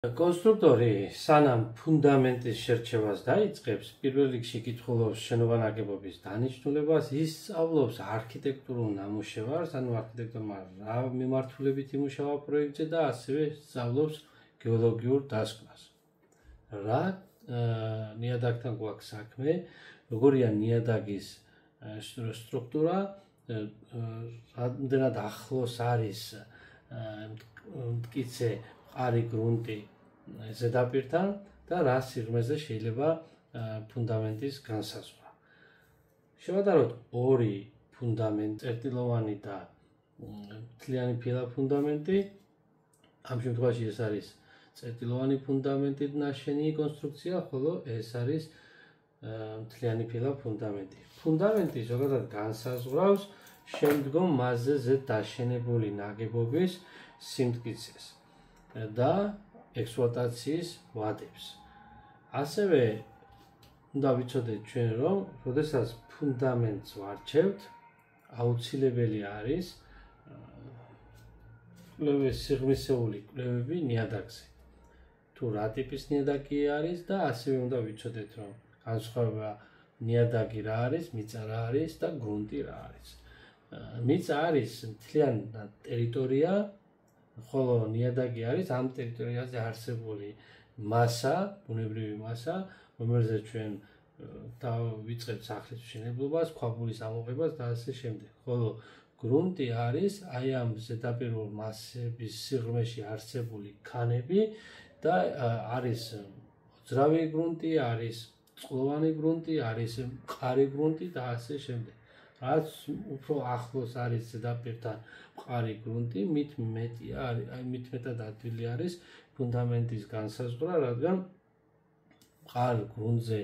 კონსტრუქტორი სანამ ფუნდამენტის შერჩევას დაიწყებს, პირველ რიგში კითხულობს შენობა ნაგებობის დანიშნულებას, ის სწავლობს არქიტექტურულ ნამუშევარს, ანუ არქიტექტორმა რა მიმართულებით იმუშავა პროექტზე და ასევე სწავლობს გეოლოგიურ დასკვნას. რა ნიადაგთან გვაქვს საქმე, როგორია ნიადაგის სტრუქტურა, რამდენად ახლოს არის მტკიცე მყარი გრუნტი ზედაპირთან და რა სიღრმეზე შეიძლება ფუნდამენტის განსაზღვრა. შევადაროთ ორი ფუნდამენტი, წერტილოვანი და მთლიანი ფილა ფუნდამენტი. ამ შემთხვევაში ეს არის წერტილოვანი ფუნდამენტით ნაშენი კონსტრუქცია, ხოლო ეს არის მთლიანი ფილა ფუნდამენტი. ფუნდამენტი ზოგადად განსაზღვრავს შემდგომ მასზე დაშენებული ნაგებობის სიმტკიცეს და ექსპლუატაციის ვადებს. ასევე უნდა ვიცოდეთ ჩვენ, რომ როდესაც ფუნდამენტს ვარჩევთ, აუცილებელი არის სიღრმისეული კვლევები ნიადაგზე. თუ რა ტიპის ნიადაგი არის და ასევე უნდა ვიცოდეთ, რომ განსხვავება ნიადაგი რა არის, მიწა რა არის და გრუნტი რა არის. მიწა არის მთლიანი ტერიტორია, ხოლო ნიადაგი არის ამ ტერიტორიაზე არსებული მასა, ბუნებრივი მასა, რომელზეც ჩვენ დავიწყებთ სახლის მშენებლობას, ქვაბულის ამოღებას და ასე შემდეგ. ხოლო გრუნტი არის აი ამ ზედაპირულ მასების სიღრმეში არსებული ქანები და არის მოძრავი გრუნტი, არის წყლოვანი გრუნტი, არის მყარი გრუნტი და ასე შემდეგ. რაც უფრო ახლოს არის ზედაპირთან მყარი გრუნტი, მით მეტად ადვილი არის ფუნდამენტის განსაზღვრა, რადგან მყარ გრუნტზე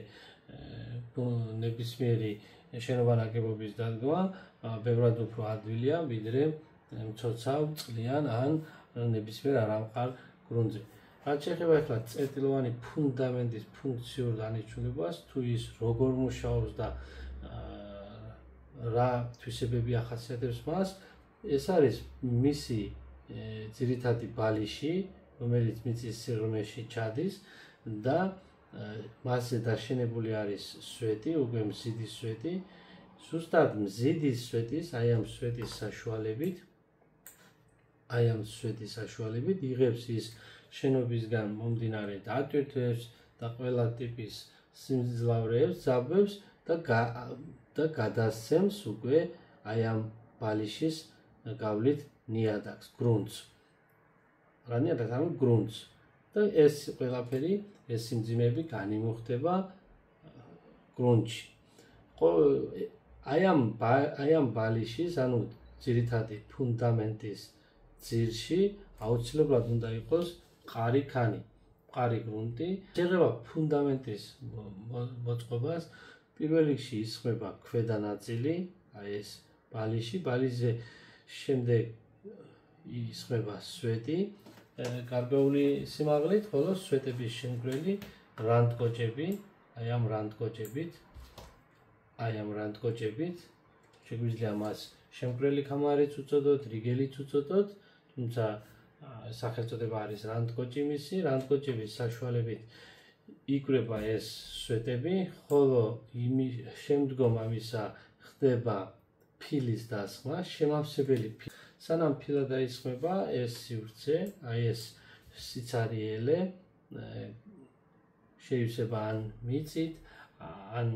ნებისმიერი შენობა ნაგებობის დადგმა ბევრად უფრო ადვილია, ვიდრე მცოცავ, წყლიან ან ნებისმიერ არამყარ გრუნტზე. რაც შეეხება ახლა წერტილოვანი ფუნდამენტის ფუნქციურ დანიშნულებას, თუ ის როგორ მუშაობს და რა თვისებები ახასიათებს მას, ეს არის მისი ძირითადი ბალიში, რომელიც მიწის სიღრმეში ჩადის და მასზე დაშენებული არის სვეტი, უკვე მზიდის სვეტი. ზუსტად მზიდის სვეტის, აი ამ სვეტის საშუალებით იღებს ის შენობისგან მომდინარე დატვირთვებს და ყველა ტიპის სიმძლავრეებს, ძაბვებს და გადასცემს უკვე აი ამ ბალიშის გავლით ნიადაგს, გრუნტს. რა ნიადაგს, ანუ გრუნტს. და ეს ყველაფერი, ეს სიმძიმეები განიმუხტება გრუნტში. აი ამ ბალიშის, ანუ ძირითადი ფუნდამენტის ძირში აუცილებლად უნდა იყოს მყარი ქანი, მყარი გრუნტი. შეეხება ფუნდამენტის მოწყობას, პირველ რიგში ისხმება ქვედა ნაწილი, აი ეს ბალიში, ბალიშზე შემდეგ ისხმება სვეტი, გარკვეული სიმაღლით, ხოლო სვეტების შემგვრელი რანდკოჭები, აი ამ რანდკოჭებით შეგვიძლია მას შემგვრელი ქამარიც უწოდოთ, რიგელიც უწოდოთ, თუმცა სახელწოდება არის რანდკოჭი მისი, რანდკოჭების საშუალებით იკვრება ეს სვეტები, ხოლო შემდგომ ამისა ხდება ფილის დასხმა, შემავსებელი ფილი. სანამ ფილა დაისხმება, ეს სივრცე, აი ეს სიცარიელე შეივსება ან მიწით, ან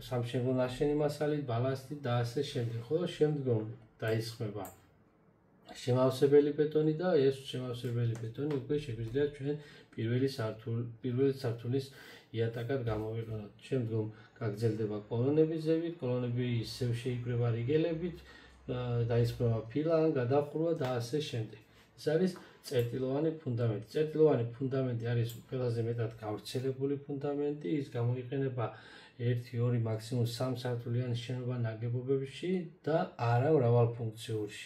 სამშენებლო ნაშენი მასალით, ბალასტით და ასე შემდეგ. ხოლო შემდგომ დაისხმება შემავსებელი ბეტონი და ეს შემავსებელი ბეტონი უკვე შეგვიძლია ჩვენ პირველი სართულის იატაკად გამოვიყენოთ. შემდგომ გაგრძელდება კოლონების ზევით, კოლონები ისევ შეიკრება რიგელებით, დაისხმება ფილა ან გადახურვა და ასე შემდეგ. ეს არის წერტილოვანი ფუნდამენტი. წერტილოვანი ფუნდამენტი არის ყველაზე მეტად გავრცელებული ფუნდამენტი, ის გამოიყენება 1, 2, მაქსიმუმ 3 სართულიანი შენობა ნაგებობებში და არა მრავალფუნქციური.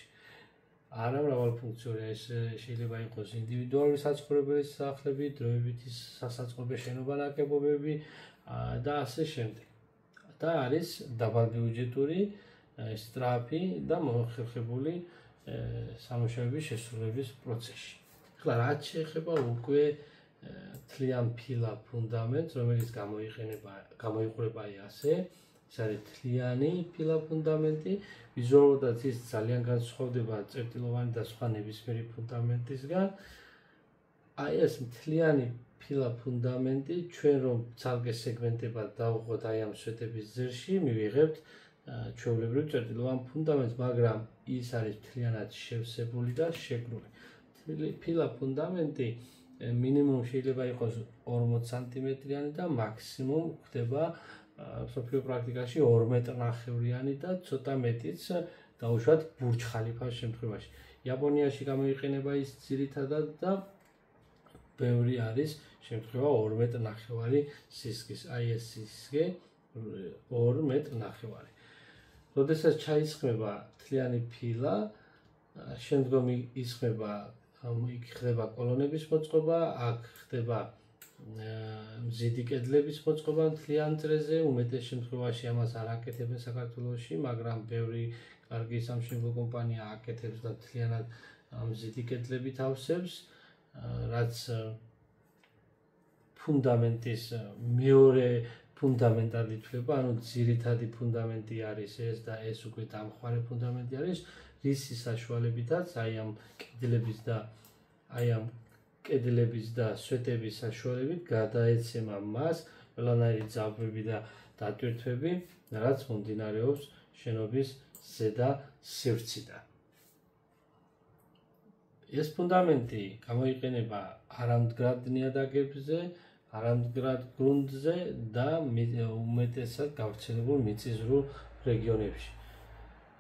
ეს შეიძლება იყოს ინდივიდუალური საცხოვრებელი სახლები, დროებითი სასაწყობე შენობა ნაგებობები და ასე შემდეგ. და არის დაბალბიუჯეტური, სწრაფი და მოხერხებული სამუშაოების შესრულების პროცესში. რაც შეეხება უკვე თლიან ფილა ფუნდამენტს, რომელიც გამოიყურება ასე, ეს არის თლიანი ფილა ფუნდამენტი, ვიზუალურადაც ის ძალიან განსხვავდება წერტილოვანი და სხვა ნებისმიერი ფუნდამენტისგან. აი ეს თლიანი ფილა ფუნდამენტი ჩვენ რომ ცალკე სეგმენტებად დავუყოთ აი ამ სვეტების ძირში, მივიღებთ ჩვეულებრივ წერტილოვან ფუნდამენტს, მაგრამ ის არის მთლიანად შევსებული და შეკრული. ფილა ფუნდამენტი მინიმუმ შეიძლება იყოს 40 სანტიმეტრიანი და მაქსიმუმ ხდება მსოფლიო პრაქტიკაში 2 მეტრნახევრიანი და ცოტა მეტიც დაუშვათ ბურჯ ხალიფას შემთხვევაში. იაპონიაში გამოიყენება ის ძირითადად და ბევრი არის შემთხვევა 2 მეტრნახევარი სისქის. აი ეს სისქე 2 მეტრნახევარი. როდესაც ჩაისხმება თლიანი ფილა, შემდგომ ისხმება, იქ ხდება კოლონების მოწყობა, აქ ხდება მზიდი კედლების მოწყობა მთლიან წრეზე, უმეტეს შემთხვევაში ამას არ აკეთებენ საქართველოში, მაგრამ ბევრი კარგი სამშენებლო კომპანია აკეთებს და მთლიანად მზიდი კედლებით ავსებს, რაც ფუნდამენტის მეორე ფუნდამენტად ითვლება, ანუ ძირითადი ფუნდამენტი არის ეს და ეს უკვე დამხმარე ფუნდამენტი არის, რისის საშუალებითაც აი ამ კედლების და სვეტების საშუალებით გადაეცემა მას ყველანაირი ძაბვები და დატვირთვები, რაც მომდინარეობს შენობის ზედა სივრციდან. ეს ფუნდამენტი გამოიყენება არამდგრად ნიადაგებზე, არამდგრად გრუნტზე და უმეტესად გავრცელებულ მიწისძვრულ რეგიონებში.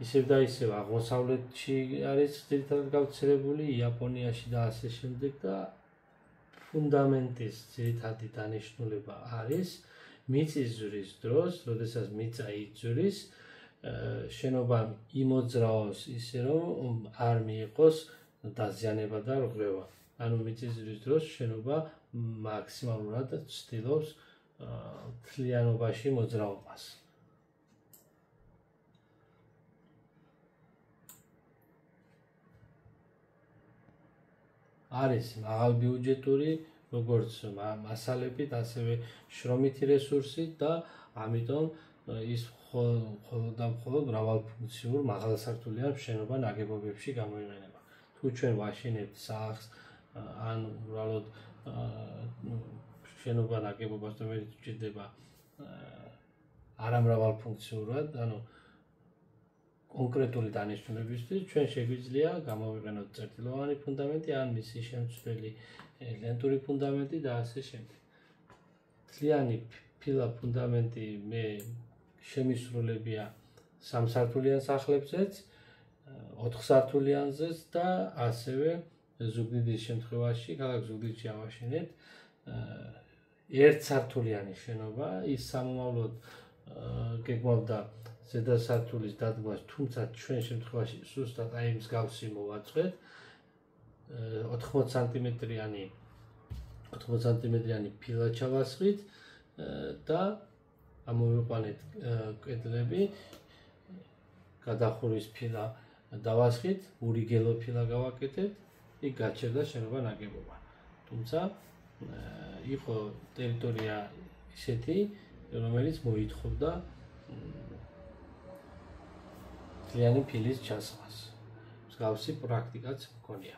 ისევ და ისევ აღმოსავლეთში არის ძირითადად გავრცელებული, იაპონიაში და ასე შემდეგ და ფუნდამენტის ძირითადი დანიშნულება არის მიწისძვრის დროს, როდესაც მიწა იძვრის, შენობა იმოძრაოს ისე რომ არ მიიღოს დაზიანება და რღვევა. ანუ მიწისძვრის დროს შენობა მაქსიმალურად ცდილობს თლიანობაში მოძრაობას. არის მაღალბიუჯეტური როგორც მასალებით, ასევე შრომითი რესურსი და ამიტომ ის მხოლოდ მრავალფუნქციურ მაღალსართულიან შენობა ნაგებობებში გამოიყენება. თუ ჩვენ ვაშენებთ სახლს ან უბრალოდ შენობა ნაგებობას, რომელიც ჭირდება არამრავალფუნქციურად, ანუ კონკრეტული დანიშნულებისთვის, ჩვენ შეგვიძლია გამოვიყენოთ წერტილოვანი ფუნდამენტი ან მისი შემცვლელი ლენტური ფუნდამენტი და ასე შემდეგ. თლიანი ფილა ფუნდამენტი მე შემისრულებია 3 სართულიან სახლებზეც, 4 სართულიანზეც და ასევე ზუგდიდის შემთხვევაში, ქალაქ ზუგდიდში ავაშენეთ 1 სართულიანი შენობა, ის სამომავლოდ გეგმავდა ზედა სართულის დადგმას, თუმცა ჩვენ შემთხვევაში სუსტად აი მსგავსი მოვაწყვეთ 80 სანტიმეტრიანი ფილა ჩავასხით და ამოვიყვანეთ კედლები, გადახურვის ფილა დავასხით, ურიგელო ფილა გავაკეთეთ, იქ გაჩერდა შენობა ნაგებობა. თუმცა იყო ტერიტორია ისეთი, რომელიც მოითხოვდა თლიანი ფილის ჩასხმას. მსგავსი პრაქტიკაც მქონია.